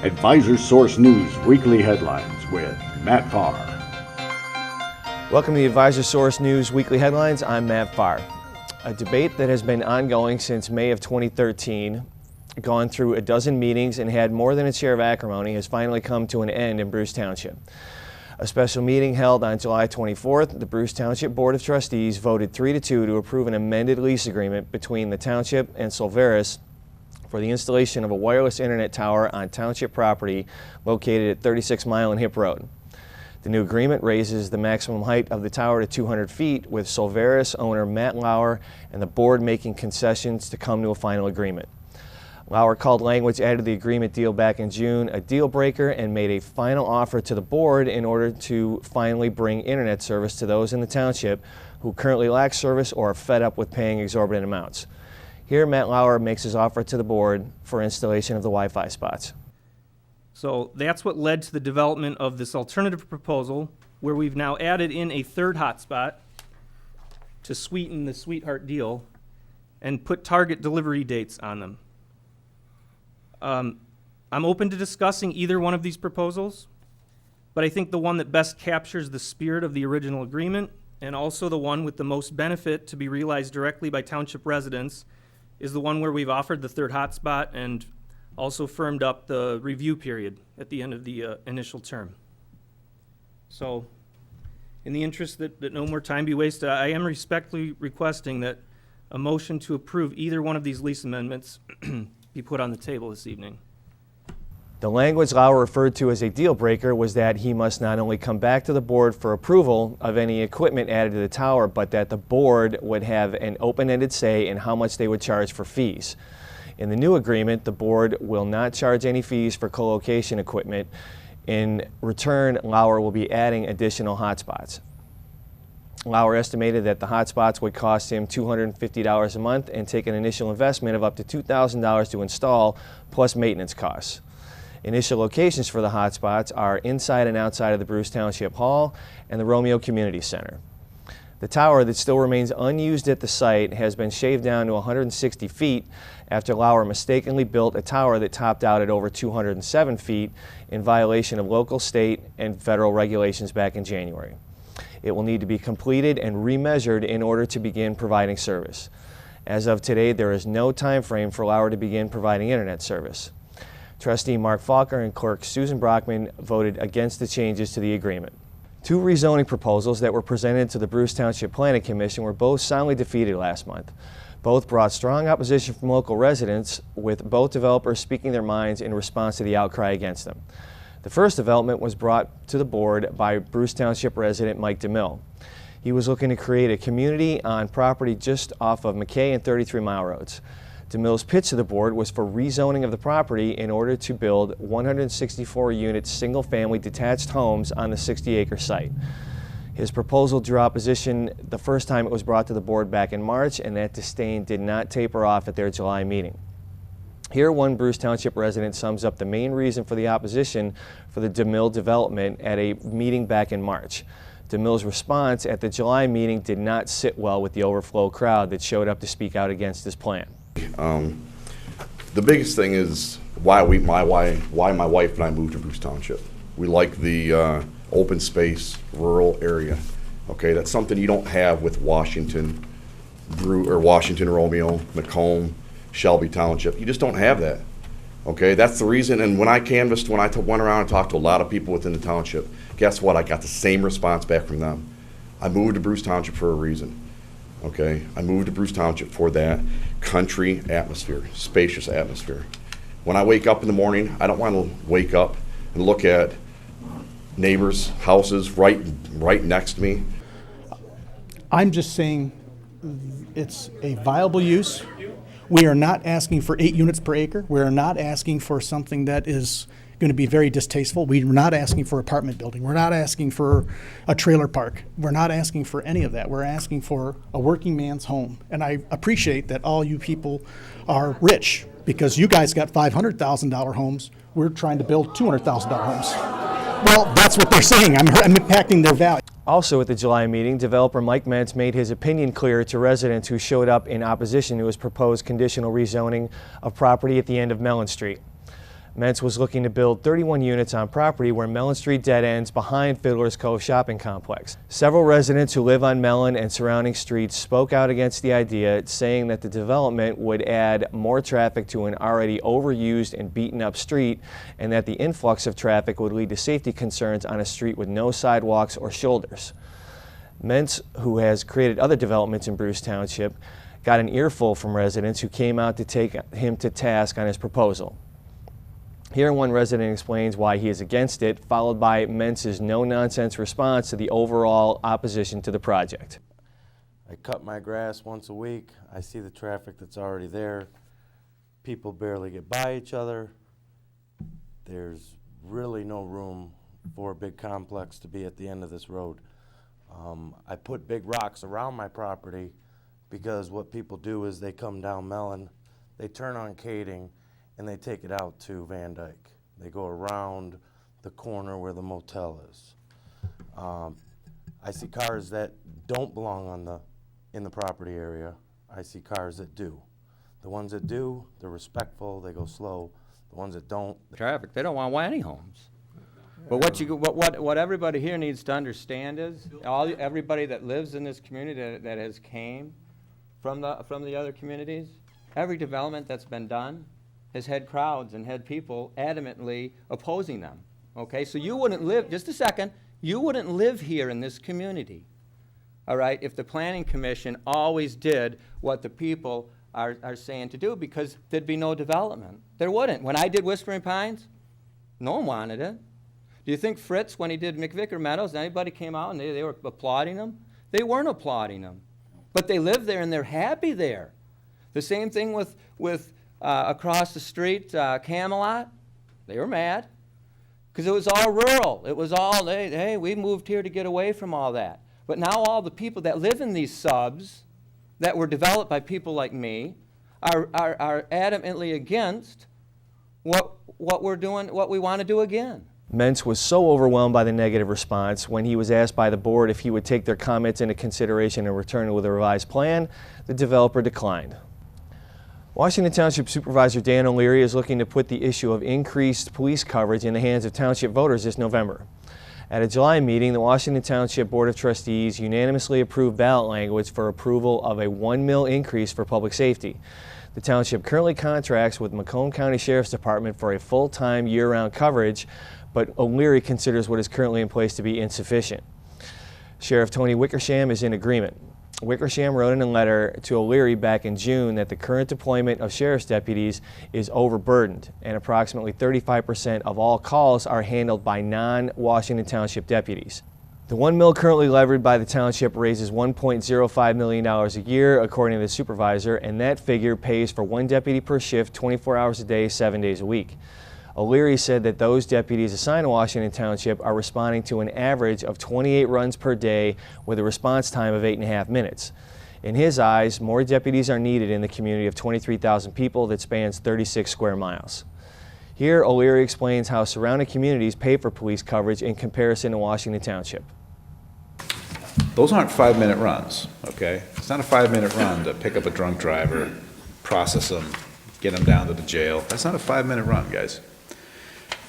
Advisor Source News Weekly Headlines with Matt Fahr. Welcome to the Advisor Source News Weekly Headlines. I'm Matt Fahr. A debate that has been ongoing since May of 2013, gone through a dozen meetings and had more than its share of acrimony, has finally come to an end in Bruce Township. A special meeting held on July 24th, the Bruce Township Board of Trustees voted 3-2 to approve an amended lease agreement between the Township and Solveris for the installation of a wireless internet tower on Township property located at 36 Mile and Hip Road. The new agreement raises the maximum height of the tower to 200 feet, with Solveris owner Matt Lauer and the board making concessions to come to a final agreement. Lauer called language added to the agreement deal back in June a deal breaker and made a final offer to the board in order to finally bring internet service to those in the township who currently lack service or are fed up with paying exorbitant amounts. Here, Matt Lauer makes his offer to the board for installation of the Wi-Fi spots. So that's what led to the development of this alternative proposal, where we've now added in a third hotspot to sweeten the sweetheart deal and put target delivery dates on them. I'm open to discussing either one of these proposals, but I think the one that best captures the spirit of the original agreement, and also the one with the most benefit to be realized directly by township residents, is the one where we've offered the third hotspot and also firmed up the review period at the end of the initial term. So, in the interest that no more time be wasted, I am respectfully requesting that a motion to approve either one of these lease amendments be put on the table this evening. The language Lauer referred to as a deal breaker was that he must not only come back to the board for approval of any equipment added to the tower, but that the board would have an open-ended say in how much they would charge for fees. In the new agreement, the board will not charge any fees for co-location equipment. In return, Lauer will be adding additional hotspots. Lauer estimated that the hotspots would cost him $250 a month and take an initial investment of up to $2,000 to install, plus maintenance costs. Initial locations for the hotspots are inside and outside of the Bruce Township Hall and the Romeo Community Center. The tower that still remains unused at the site has been shaved down to 160 feet after Lauer mistakenly built a tower that topped out at over 207 feet in violation of local, state, and federal regulations back in January. It will need to be completed and remeasured in order to begin providing service. As of today, there is no time frame for Lauer to begin providing internet service. Trustee Mark Falker and Clerk Susan Brockman voted against the changes to the agreement. Two rezoning proposals that were presented to the Bruce Township Planning Commission were both soundly defeated last month. Both brought strong opposition from local residents, with both developers speaking their minds in response to the outcry against them. The first development was brought to the board by Bruce Township resident Mike DeMille. He was looking to create a community on property just off of McKay and 33 Mile Roads. DeMille's pitch to the board was for rezoning of the property in order to build 164-unit single-family detached homes on the 60-acre site. His proposal drew opposition the first time it was brought to the board back in March, and that disdain did not taper off at their July meeting. Here, one Bruce Township resident sums up the main reason for the opposition for the DeMille development at a meeting back in March. DeMille's response at the July meeting did not sit well with the overflow crowd that showed up to speak out against his plan. The biggest thing is why my wife and I moved to Bruce Township. We like the open space, rural area. Okay, that's something you don't have with Washington, Romeo, Macomb, Shelby Township. You just don't have that. Okay, that's the reason. And when I canvassed, when I went around and talked to a lot of people within the township, guess what? I got the same response back from them. I moved to Bruce Township for a reason. Okay, I moved to Bruce Township for that country atmosphere, spacious atmosphere. When I wake up in the morning, I don't want to wake up and look at neighbors' houses right next to me. I'm just saying it's a viable use. We are not asking for 8 units per acre. We are not asking for something that is going to be very distasteful. We're not asking for apartment building. We're not asking for a trailer park. We're not asking for any of that. We're asking for a working man's home. And I appreciate that all you people are rich, because you guys got $500,000 homes. We're trying to build $200,000 homes. Well, that's what they're saying. I'm impacting their value. Also at the July meeting, developer Mike Mentz made his opinion clear to residents who showed up in opposition to his proposed conditional rezoning of property at the end of Mellon Street. Mentz was looking to build 31 units on property where Mellon Street dead ends behind Fiddler's Cove Shopping Complex. Several residents who live on Mellon and surrounding streets spoke out against the idea, saying that the development would add more traffic to an already overused and beaten up street, and that the influx of traffic would lead to safety concerns on a street with no sidewalks or shoulders. Mentz, who has created other developments in Bruce Township, got an earful from residents who came out to take him to task on his proposal. Here, one resident explains why he is against it, followed by Mentz's no-nonsense response to the overall opposition to the project. I cut my grass once a week. I see the traffic that's already there. People barely get by each other. There's really no room for a big complex to be at the end of this road. I put big rocks around my property because what people do is they come down Mellon, they turn on Kading, and they take it out to Van Dyke. They go around the corner where the motel is. I see cars that don't belong in the property area. I see cars that do. The ones that do, they're respectful, they go slow. The ones that don't, traffic, they don't want any homes. But what everybody here needs to understand is, everybody that lives in this community that has came from the other communities, every development that's been done has had crowds and had people adamantly opposing them. Okay, so you wouldn't live, just a second, you wouldn't live here in this community, all right, if the Planning Commission always did what the people are saying to do, because there'd be no development. There wouldn't. When I did Whispering Pines, no one wanted it. Do you think Fritz, when he did McVicker Meadows, anybody came out and they were applauding him? They weren't applauding him. But they live there and they're happy there. The same thing with across the street, Camelot. They were mad because it was all rural. It was all, hey, we moved here to get away from all that. But now all the people that live in these subs that were developed by people like me are adamantly against what we're doing, what we want to do again. Mentz was so overwhelmed by the negative response when he was asked by the board if he would take their comments into consideration and return with a revised plan, the developer declined. Washington Township Supervisor Dan O'Leary is looking to put the issue of increased police coverage in the hands of township voters this November. At a July meeting, the Washington Township Board of Trustees unanimously approved ballot language for approval of a $1 million increase for public safety. The township currently contracts with Macomb County Sheriff's Department for a full-time year-round coverage, but O'Leary considers what is currently in place to be insufficient. Sheriff Tony Wickersham is in agreement. Wickersham wrote in a letter to O'Leary back in June that the current deployment of sheriff's deputies is overburdened, and approximately 35% of all calls are handled by non-Washington Township deputies. The $1 million currently levered by the township raises $1.05 million a year, according to the supervisor, and that figure pays for one deputy per shift 24 hours a day, 7 days a week. O'Leary said that those deputies assigned to Washington Township are responding to an average of 28 runs per day with a response time of 8.5 minutes. In his eyes, more deputies are needed in the community of 23,000 people that spans 36 square miles. Here, O'Leary explains how surrounding communities pay for police coverage in comparison to Washington Township. Those aren't 5-minute runs, okay? It's not a 5-minute run to pick up a drunk driver, process them, get them down to the jail. That's not a 5-minute run, guys.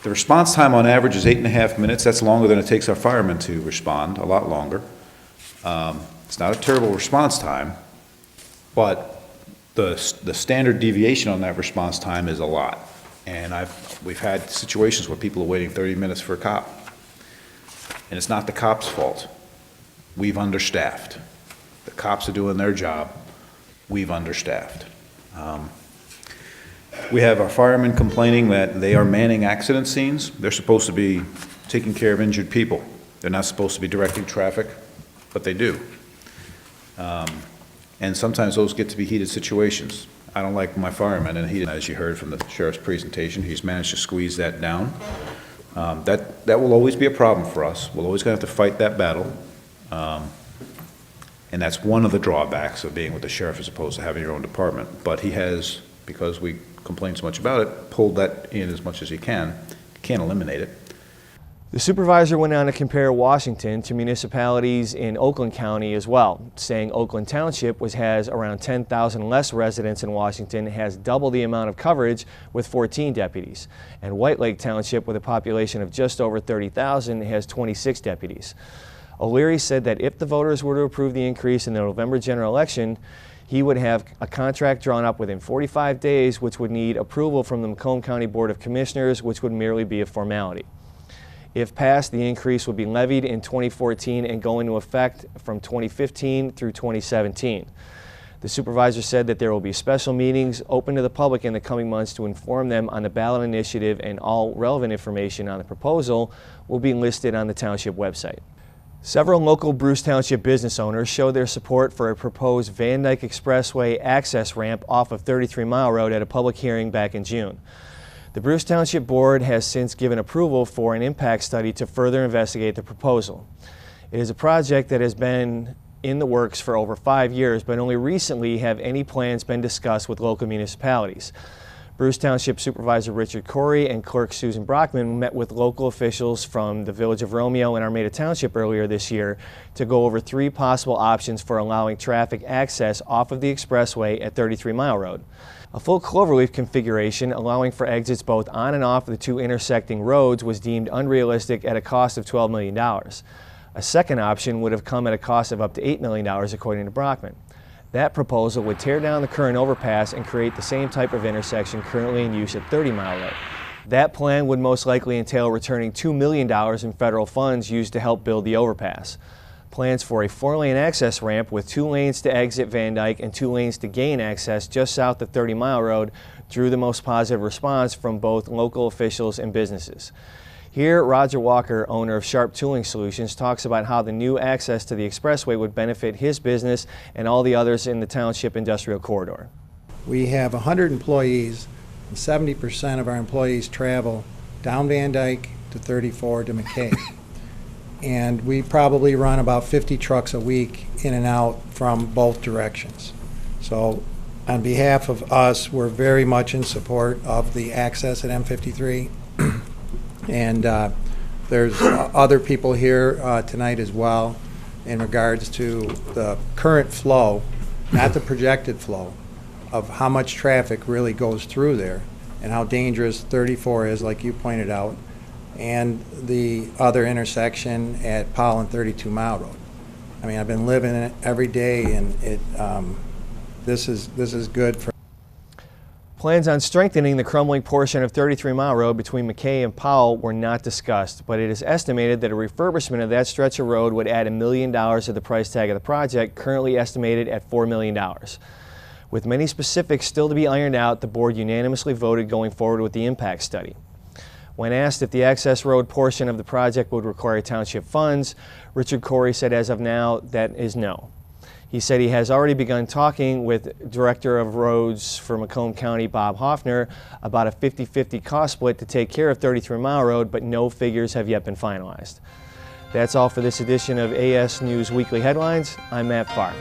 The response time on average is 8.5 minutes. That's longer than it takes our firemen to respond, a lot longer. It's not a terrible response time, but the standard deviation on that response time is a lot. And we've had situations where people are waiting 30 minutes for a cop. And it's not the cop's fault. We've understaffed. The cops are doing their job. We've understaffed. We have our firemen complaining that they are manning accident scenes. They're supposed to be taking care of injured people. They're not supposed to be directing traffic, but they do. And sometimes those get to be heated situations. I don't like my firemen in heated, as you heard from the sheriff's presentation, he's managed to squeeze that down. That will always be a problem for us. We're always going to have to fight that battle. And that's one of the drawbacks of being with the sheriff as opposed to having your own department. But he has, because we complain so much about it, pulled that in as much as he can. Can't eliminate it. The supervisor went on to compare Washington to municipalities in Oakland County as well, saying Oakland Township, which has around 10,000 less residents in Washington, has double the amount of coverage with 14 deputies. And White Lake Township, with a population of just over 30,000, has 26 deputies. O'Leary said that if the voters were to approve the increase in the November general election, he would have a contract drawn up within 45 days, which would need approval from the Macomb County Board of Commissioners, which would merely be a formality. If passed, the increase would be levied in 2014 and go into effect from 2015 through 2017. The supervisor said that there will be special meetings open to the public in the coming months to inform them on the ballot initiative, and all relevant information on the proposal will be listed on the township website. Several local Bruce Township business owners showed their support for a proposed Van Dyke Expressway access ramp off of 33 Mile Road at a public hearing back in June. The Bruce Township Board has since given approval for an impact study to further investigate the proposal. It is a project that has been in the works for over 5 years, but only recently have any plans been discussed with local municipalities. Bruce Township Supervisor Richard Corey and Clerk Susan Brockman met with local officials from the Village of Romeo and Armada Township earlier this year to go over 3 possible options for allowing traffic access off of the expressway at 33 Mile Road. A full cloverleaf configuration allowing for exits both on and off the 2 intersecting roads was deemed unrealistic at a cost of $12 million. A second option would have come at a cost of up to $8 million, according to Brockman. That proposal would tear down the current overpass and create the same type of intersection currently in use at 30 Mile Road. That plan would most likely entail returning $2 million in federal funds used to help build the overpass. Plans for a 4-lane access ramp with 2 lanes to exit Van Dyke and 2 lanes to gain access just south of 30 Mile Road drew the most positive response from both local officials and businesses. Here, Roger Walker, owner of Sharp Tooling Solutions, talks about how the new access to the expressway would benefit his business and all the others in the township industrial corridor. We have 100 employees, and 70% of our employees travel down Van Dyke to 34 to McKay. And we probably run about 50 trucks a week in and out from both directions. So on behalf of us, we're very much in support of the access at M53. And there's other people here tonight as well in regards to the current flow, not the projected flow, of how much traffic really goes through there and how dangerous 34 is, like you pointed out, and the other intersection at Powell and 32 Mile Road. I mean, I've been living in it every day, and this is good for. Plans on strengthening the crumbling portion of 33 Mile Road between McKay and Powell were not discussed, but it is estimated that a refurbishment of that stretch of road would add $1 million to the price tag of the project, currently estimated at $4 million. With many specifics still to be ironed out, the board unanimously voted going forward with the impact study. When asked if the access road portion of the project would require township funds, Richard Corey said as of now that is no. He said he has already begun talking with Director of Roads for Macomb County, Bob Hoffner, about a 50-50 cost split to take care of 33 Mile Road, but no figures have yet been finalized. That's all for this edition of AS News Weekly Headlines. I'm Matt Fahr.